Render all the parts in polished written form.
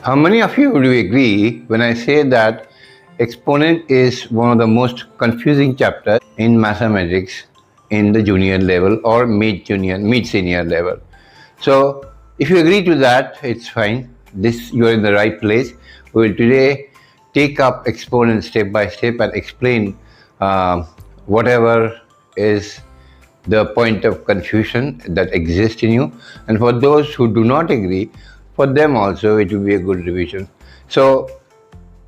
How many of you do agree when I say that exponent is one of the most confusing chapters in mathematics in the junior level or mid-senior level? So if you agree to that, it's fine. You are in the right place. We will today take up exponents step by step and explain whatever is the point of confusion that exists in you. And for those who do not agree, for them also it will be a good revision. So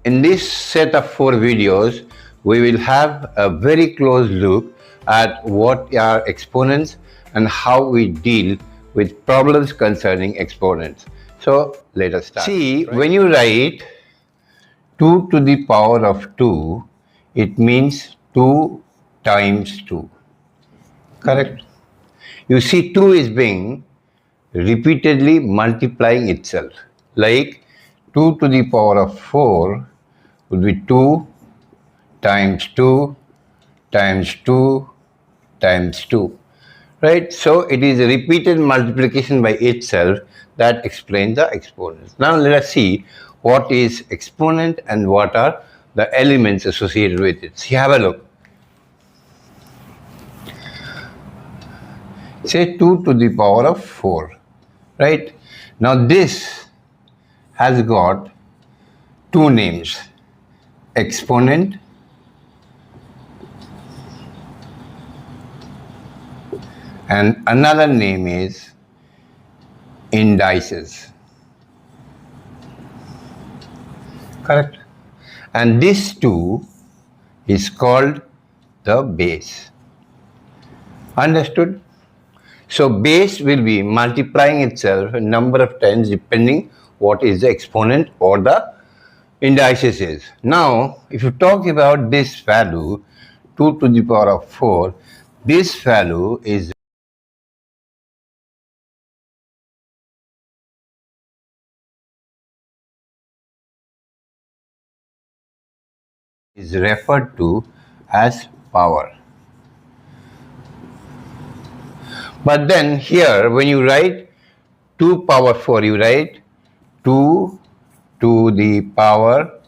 in this set of 4 videos, we will have a very close look at what are exponents and how we deal with problems concerning exponents. So let us start. See, when you write 2 to the power of 2, it means 2 times 2. Correct? You see, 2 is being repeatedly multiplying itself. Like 2 to the power of 4 would be 2 times 2 times 2 times 2. Right? So it is a repeated multiplication by itself that explains the exponents. Now let us see what is exponent and what are the elements associated with it. See, have a look. Say 2 to the power of 4. Right? Now this has got 2 names, exponent and another name is indices. Correct? And this 2 is called the base. Understood? So base will be multiplying itself a number of times depending what is the exponent or the indices is. Now, if you talk about this value, 2 to the power of 4, this value is referred to as power. But then here, when you write 2 power 4, you write 2 to the power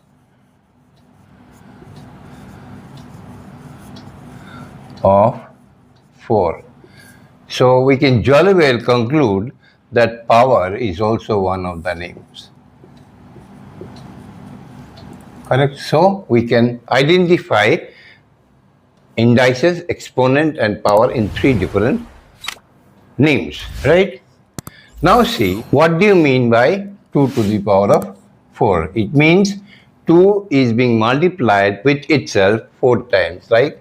of 4. So we can jolly well conclude that power is also one of the names. Correct? So we can identify indices, exponent and power in 3 different names, right? Now see, what do you mean by 2 to the power of 4? It means 2 is being multiplied with itself 4 times, right?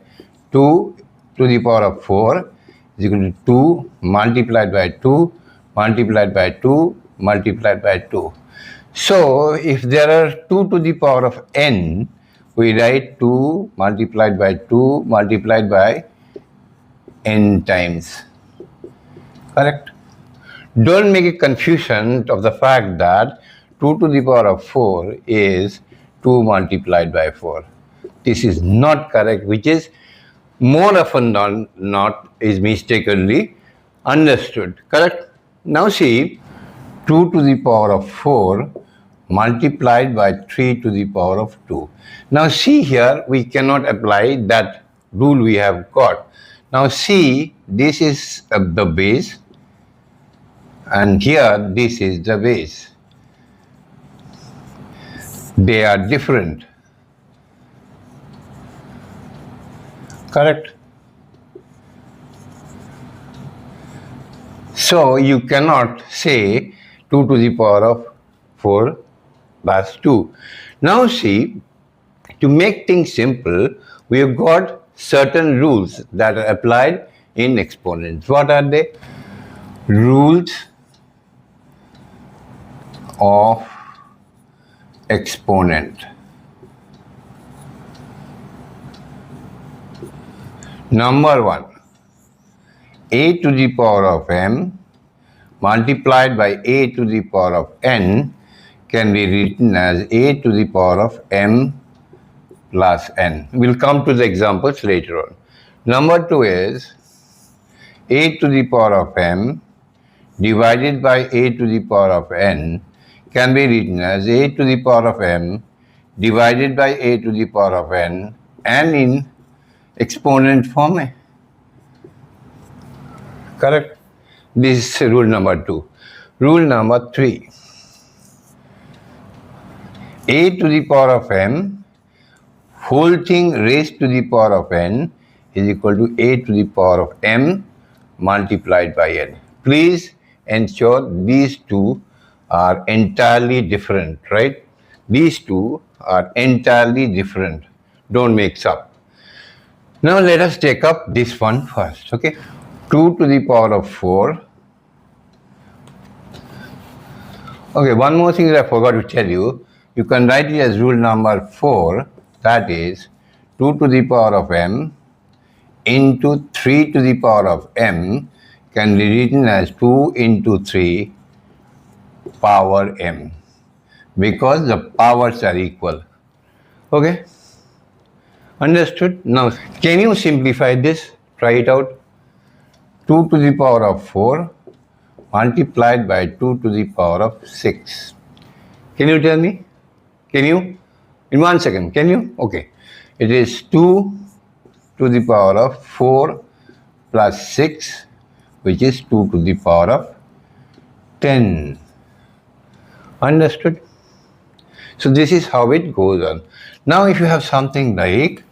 2 to the power of 4 is equal to 2 multiplied by 2 multiplied by 2 multiplied by 2. So if there are 2 to the power of n, we write 2 multiplied by 2 multiplied by n times. Correct? Don't make a confusion of the fact that 2 to the power of 4 is 2 multiplied by 4. This is not correct, which is more often than not is mistakenly understood. Correct? Now see, 2 to the power of 4 multiplied by 3 to the power of 2. Now see here, we cannot apply that rule we have got. Now see, this is the base and here this is the base. They are different. Correct? So you cannot say 2 to the power of 4 plus 2. Now see, to make things simple, we have got certain rules that are applied in exponents. What are they? Rules of exponent. Number 1, a to the power of m multiplied by a to the power of n can be written as a to the power of m plus n. We'll come to the examples later on. Number 2 is a to the power of m divided by a to the power of n can be written as a to the power of m divided by a to the power of n and in exponent form. Correct? This is rule number 2. Rule number 3. A to the power of m whole thing raised to the power of n is equal to a to the power of m multiplied by n. Please ensure these two are entirely different, right? These two are entirely different. Don't mix up. Now let us take up this one first, okay? 2 to the power of 4. Okay, one more thing that I forgot to tell you. You can write it as rule number 4, that is 2 to the power of m into 3 to the power of m can be written as 2 into 3 power m because the powers are equal. Okay? Understood? Now, can you simplify this? Try it out. 2 to the power of 4 multiplied by 2 to the power of 6. Can you tell me? Can you? In 1 second, can you? Okay. It is 2 to the power of 4 plus 6, which is 2 to the power of 10. Understood? So this is how it goes on. Now if you have something like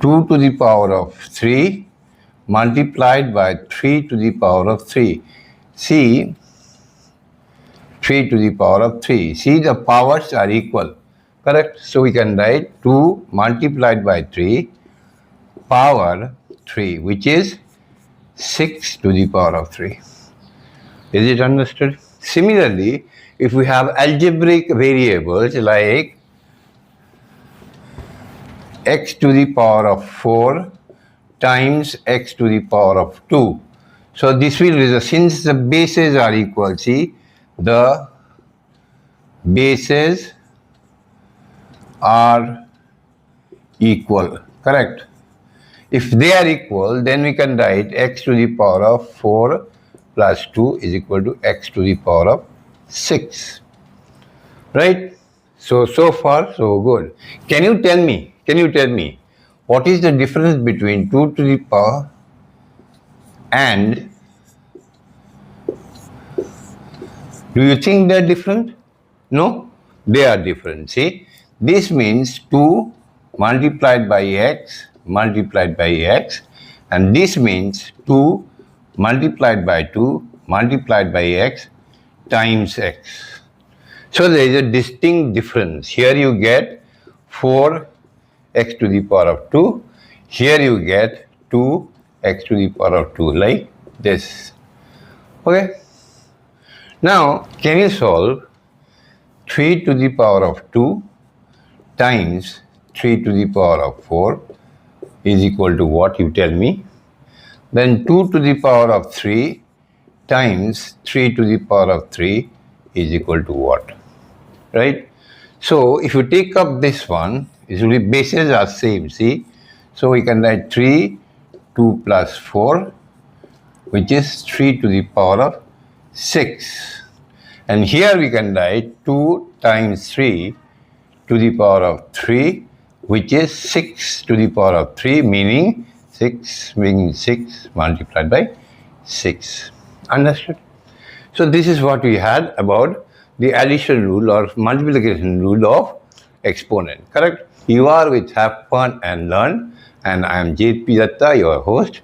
2 to the power of 3 multiplied by 3 to the power of 3. See, 3 to the power of 3. See, the powers are equal. Correct? So we can write 2 multiplied by 3 power 3, which is 6 to the power of 3. Is it understood? Similarly, if we have algebraic variables like x to the power of 4 times x to the power of 2. So this will result, since the bases are equal, see, the bases are equal, correct? If they are equal, then we can write x to the power of 4 plus 2 is equal to x to the power of 6, right? So far, so good. Can you tell me, what is the difference between 2 to the power and, do you think they're different? No, they are different. See, this means 2 multiplied by x, and this means 2 multiplied by 2 multiplied by x times x. So there is a distinct difference. Here you get 4x to the power of 2. Here you get 2x to the power of 2, like this. Okay? Now, can you solve 3 to the power of 2 times 3 to the power of 4 is equal to what? You tell me. Then 2 to the power of 3 times 3 to the power of 3 is equal to what? Right? So if you take up this one, usually bases are same, see? So we can write 3, 2 plus 4, which is 3 to the power of 6. And here we can write 2 times 3 to the power of 3, which is 6 to the power of 3, meaning 6 multiplied by 6. Understood? So this is what we had about the addition rule or multiplication rule of exponent. Correct? You are with Have Fun and Learn, and I am JP Datta, your host.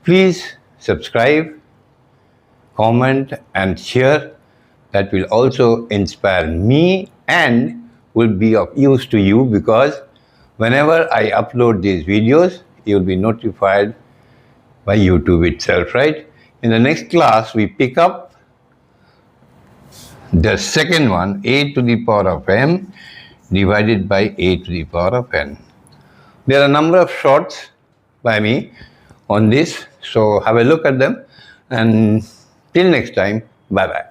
Please subscribe, comment and share. That will also inspire me and will be of use to you, because whenever I upload these videos, you will be notified by YouTube itself, right? In the next class, we pick up the second one, a to the power of m divided by a to the power of n. There are a number of shorts by me on this, so have a look at them, and till next time, bye bye.